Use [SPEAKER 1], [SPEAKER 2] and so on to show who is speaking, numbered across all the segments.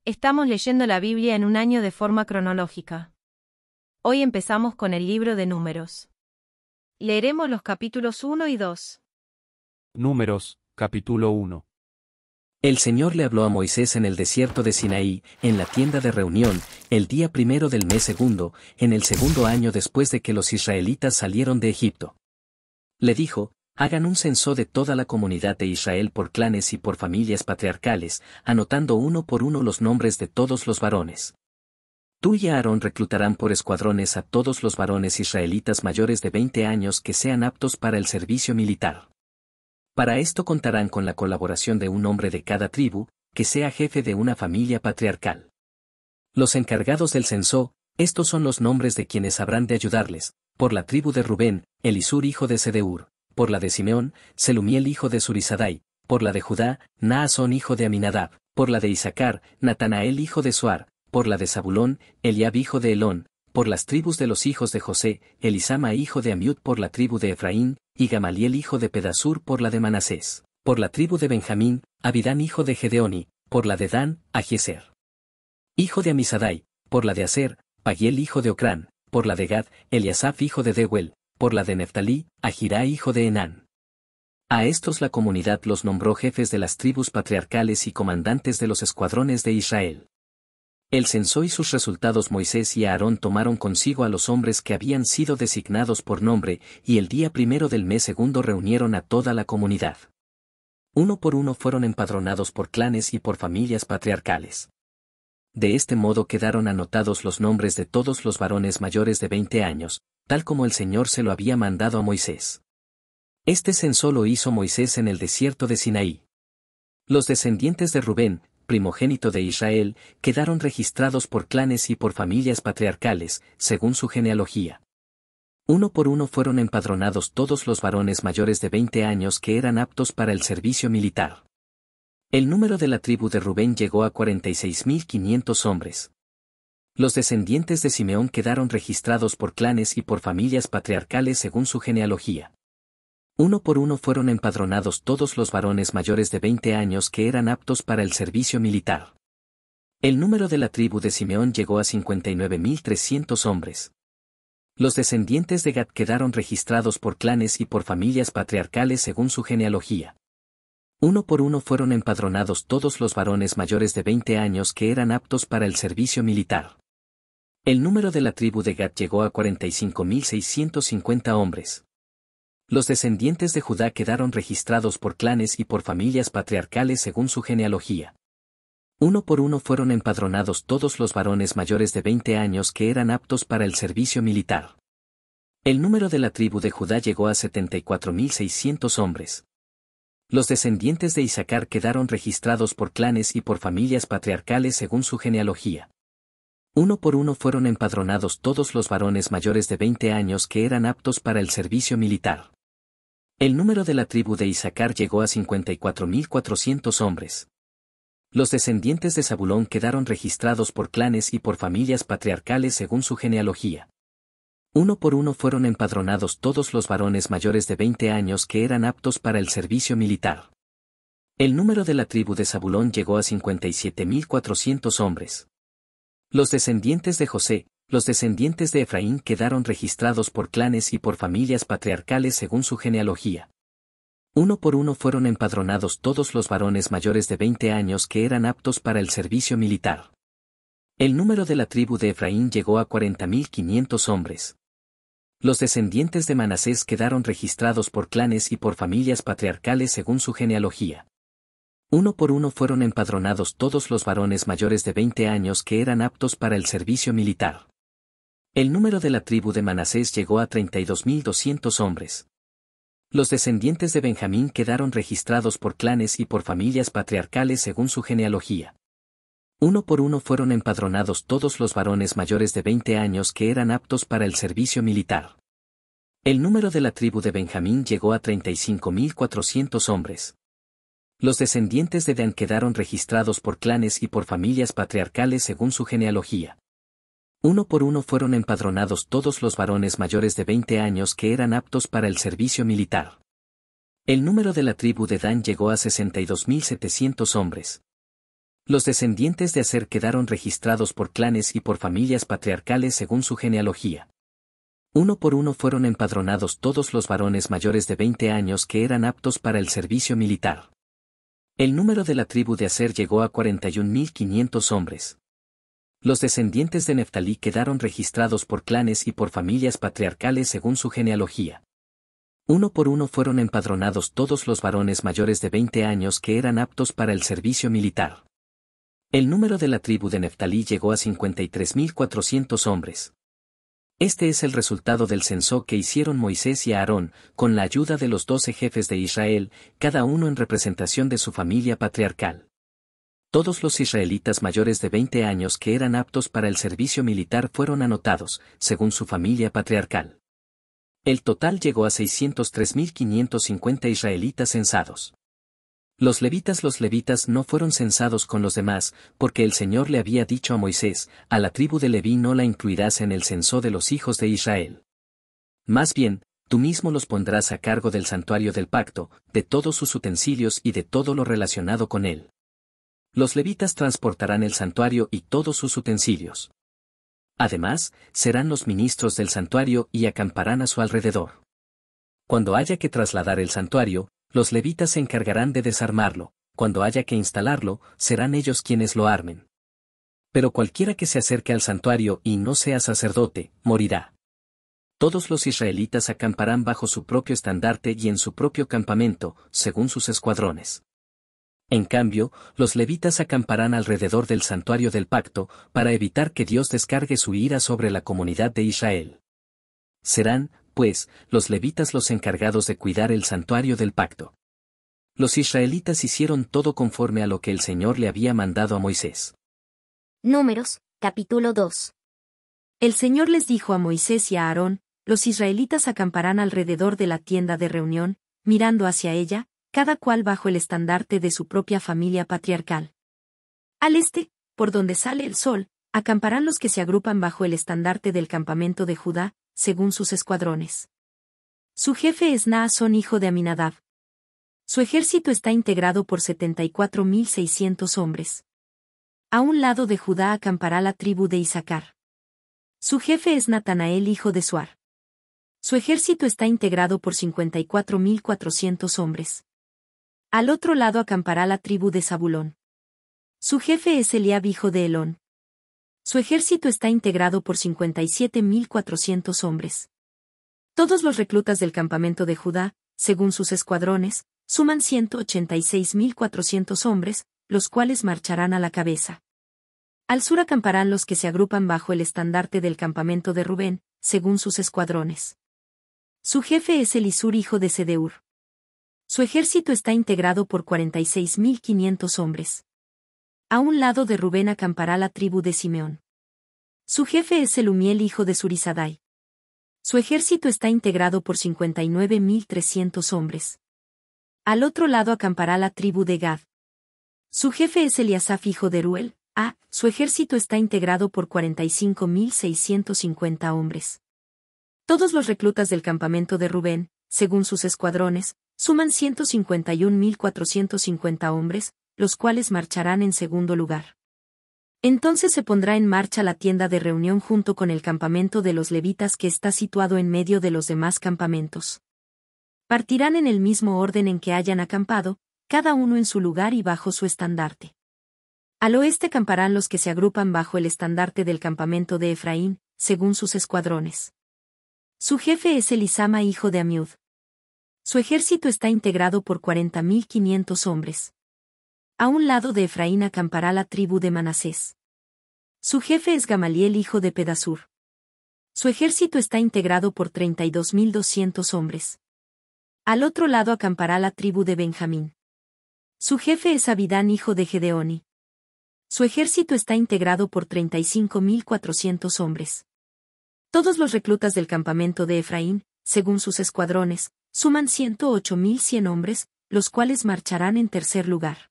[SPEAKER 1] Estamos leyendo la Biblia en un año de forma cronológica. Hoy empezamos con el libro de Números. Leeremos los capítulos 1 y 2.
[SPEAKER 2] Números, capítulo 1.
[SPEAKER 3] El Señor le habló a Moisés en el desierto de Sinaí, en la tienda de reunión, el día primero del mes segundo, en el segundo año después de que los israelitas salieron de Egipto. Le dijo: hagan un censo de toda la comunidad de Israel por clanes y por familias patriarcales, anotando uno por uno los nombres de todos los varones. Tú y Aarón reclutarán por escuadrones a todos los varones israelitas mayores de 20 años que sean aptos para el servicio militar. Para esto contarán con la colaboración de un hombre de cada tribu, que sea jefe de una familia patriarcal. Los encargados del censo, estos son los nombres de quienes habrán de ayudarles: por la tribu de Rubén, Elisur hijo de Sedeur; por la de Simeón, Selumiel hijo de Zurisadai; por la de Judá, Naasón hijo de Aminadab; por la de Isaacar, Natanael hijo de Suar; por la de Zabulón, Eliab hijo de Elón; por las tribus de los hijos de José, Elisama hijo de Amiud; por la tribu de Efraín, y Gamaliel hijo de Pedasur; por la de Manasés; por la tribu de Benjamín, Abidán hijo de Gedeoni; por la de Dan, Ahiezer hijo de Amisadai; por la de Aser, Pagiel hijo de Ocrán; por la de Gad, Eliasaf hijo de Deuel; por la de Neftalí, Ahirá hijo de Enán. A estos la comunidad los nombró jefes de las tribus patriarcales y comandantes de los escuadrones de Israel. El censo y sus resultados. Moisés y Aarón tomaron consigo a los hombres que habían sido designados por nombre, y el día primero del mes segundo reunieron a toda la comunidad. Uno por uno fueron empadronados por clanes y por familias patriarcales. De este modo quedaron anotados los nombres de todos los varones mayores de 20 años, tal como el Señor se lo había mandado a Moisés. Este censo lo hizo Moisés en el desierto de Sinaí. Los descendientes de Rubén, primogénito de Israel, quedaron registrados por clanes y por familias patriarcales, según su genealogía. Uno por uno fueron empadronados todos los varones mayores de 20 años que eran aptos para el servicio militar. El número de la tribu de Rubén llegó a 46.500 hombres. Los descendientes de Simeón quedaron registrados por clanes y por familias patriarcales según su genealogía. Uno por uno fueron empadronados todos los varones mayores de 20 años que eran aptos para el servicio militar. El número de la tribu de Simeón llegó a 59.300 hombres. Los descendientes de Gad quedaron registrados por clanes y por familias patriarcales según su genealogía. Uno por uno fueron empadronados todos los varones mayores de 20 años que eran aptos para el servicio militar. El número de la tribu de Gad llegó a 45.650 hombres. Los descendientes de Judá quedaron registrados por clanes y por familias patriarcales según su genealogía. Uno por uno fueron empadronados todos los varones mayores de 20 años que eran aptos para el servicio militar. El número de la tribu de Judá llegó a 74.600 hombres. Los descendientes de Isaacar quedaron registrados por clanes y por familias patriarcales según su genealogía. Uno por uno fueron empadronados todos los varones mayores de 20 años que eran aptos para el servicio militar. El número de la tribu de Isaacar llegó a 54.400 hombres. Los descendientes de Zabulón quedaron registrados por clanes y por familias patriarcales según su genealogía. Uno por uno fueron empadronados todos los varones mayores de 20 años que eran aptos para el servicio militar. El número de la tribu de Zabulón llegó a 57.400 hombres. Los descendientes de José, los descendientes de Efraín quedaron registrados por clanes y por familias patriarcales según su genealogía. Uno por uno fueron empadronados todos los varones mayores de 20 años que eran aptos para el servicio militar. El número de la tribu de Efraín llegó a 40.500 hombres. Los descendientes de Manasés quedaron registrados por clanes y por familias patriarcales según su genealogía. Uno por uno fueron empadronados todos los varones mayores de 20 años que eran aptos para el servicio militar. El número de la tribu de Manasés llegó a 32.200 hombres. Los descendientes de Benjamín quedaron registrados por clanes y por familias patriarcales según su genealogía. Uno por uno fueron empadronados todos los varones mayores de 20 años que eran aptos para el servicio militar. El número de la tribu de Benjamín llegó a 35.400 hombres. Los descendientes de Dan quedaron registrados por clanes y por familias patriarcales según su genealogía. Uno por uno fueron empadronados todos los varones mayores de 20 años que eran aptos para el servicio militar. El número de la tribu de Dan llegó a 62.700 hombres. Los descendientes de Aser quedaron registrados por clanes y por familias patriarcales según su genealogía. Uno por uno fueron empadronados todos los varones mayores de 20 años que eran aptos para el servicio militar. El número de la tribu de Aser llegó a 41.500 hombres. Los descendientes de Neftalí quedaron registrados por clanes y por familias patriarcales según su genealogía. Uno por uno fueron empadronados todos los varones mayores de 20 años que eran aptos para el servicio militar. El número de la tribu de Neftalí llegó a 53.400 hombres. Este es el resultado del censo que hicieron Moisés y Aarón, con la ayuda de los 12 jefes de Israel, cada uno en representación de su familia patriarcal. Todos los israelitas mayores de 20 años que eran aptos para el servicio militar fueron anotados, según su familia patriarcal. El total llegó a 603.550 israelitas censados. Los levitas no fueron censados con los demás, porque el Señor le había dicho a Moisés, a la tribu de Leví no la incluirás en el censo de los hijos de Israel. Más bien, tú mismo los pondrás a cargo del santuario del pacto, de todos sus utensilios y de todo lo relacionado con él. Los levitas transportarán el santuario y todos sus utensilios. Además, serán los ministros del santuario y acamparán a su alrededor. Cuando haya que trasladar el santuario, los levitas se encargarán de desarmarlo, cuando haya que instalarlo, serán ellos quienes lo armen. Pero cualquiera que se acerque al santuario y no sea sacerdote, morirá. Todos los israelitas acamparán bajo su propio estandarte y en su propio campamento, según sus escuadrones. En cambio, los levitas acamparán alrededor del santuario del pacto, para evitar que Dios descargue su ira sobre la comunidad de Israel. Serán, pues, los levitas los encargados de cuidar el santuario del pacto. Los israelitas hicieron todo conforme a lo que el Señor le había mandado a Moisés.
[SPEAKER 4] Números, capítulo 2.
[SPEAKER 1] El Señor les dijo a Moisés y a Aarón, los israelitas acamparán alrededor de la tienda de reunión, mirando hacia ella, cada cual bajo el estandarte de su propia familia patriarcal. Al este, por donde sale el sol, acamparán los que se agrupan bajo el estandarte del campamento de Judá, según sus escuadrones. Su jefe es Naasón hijo de Aminadab. Su ejército está integrado por 74.600 hombres. A un lado de Judá acampará la tribu de Isaacar. Su jefe es Natanael hijo de Suar. Su ejército está integrado por 54.400 hombres. Al otro lado acampará la tribu de Zabulón. Su jefe es Eliab hijo de Helón. Su ejército está integrado por 57.400 hombres. Todos los reclutas del campamento de Judá, según sus escuadrones, suman 186.400 hombres, los cuales marcharán a la cabeza. Al sur acamparán los que se agrupan bajo el estandarte del campamento de Rubén, según sus escuadrones. Su jefe es Elisur hijo de Sedeur. Su ejército está integrado por 46.500 hombres. A un lado de Rubén acampará la tribu de Simeón. Su jefe es Selumiel hijo de Zurisadai. Su ejército está integrado por 59.300 hombres. Al otro lado acampará la tribu de Gad. Su jefe es Eliasaf hijo de Ruel. Su ejército está integrado por 45.650 hombres. Todos los reclutas del campamento de Rubén, según sus escuadrones, suman 151.450 hombres, los cuales marcharán en segundo lugar. Entonces se pondrá en marcha la tienda de reunión junto con el campamento de los levitas que está situado en medio de los demás campamentos. Partirán en el mismo orden en que hayan acampado, cada uno en su lugar y bajo su estandarte. Al oeste acamparán los que se agrupan bajo el estandarte del campamento de Efraín, según sus escuadrones. Su jefe es Elisama hijo de Amiud. Su ejército está integrado por 40.500 hombres. A un lado de Efraín acampará la tribu de Manasés. Su jefe es Gamaliel hijo de Pedasur. Su ejército está integrado por 32.200 hombres. Al otro lado acampará la tribu de Benjamín. Su jefe es Abidán hijo de Gedeoni. Su ejército está integrado por 35.400 hombres. Todos los reclutas del campamento de Efraín, según sus escuadrones, suman 108.100 hombres, los cuales marcharán en tercer lugar.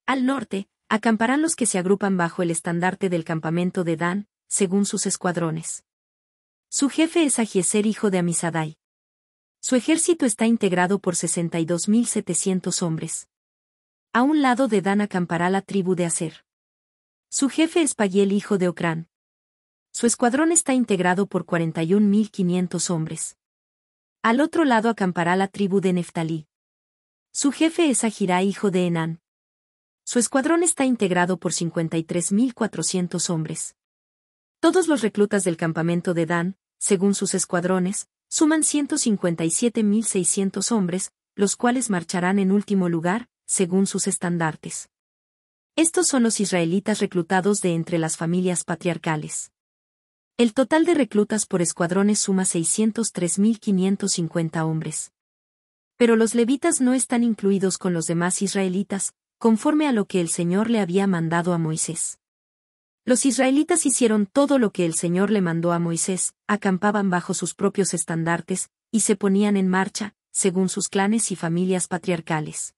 [SPEAKER 1] Al norte, acamparán los que se agrupan bajo el estandarte del campamento de Dan, según sus escuadrones. Su jefe es Ahiezer hijo de Amisadai. Su ejército está integrado por 62.700 hombres. A un lado de Dan acampará la tribu de Aser. Su jefe es Pagiel hijo de Ocrán. Su escuadrón está integrado por 41.500 hombres. Al otro lado acampará la tribu de Neftalí. Su jefe es Ahirá hijo de Enán. Su escuadrón está integrado por 53.400 hombres. Todos los reclutas del campamento de Dan, según sus escuadrones, suman 157.600 hombres, los cuales marcharán en último lugar, según sus estandartes. Estos son los israelitas reclutados de entre las familias patriarcales. El total de reclutas por escuadrones suma 603.550 hombres. Pero los levitas no están incluidos con los demás israelitas, conforme a lo que el Señor le había mandado a Moisés. Los israelitas hicieron todo lo que el Señor le mandó a Moisés, acampaban bajo sus propios estandartes, y se ponían en marcha, según sus clanes y familias patriarcales.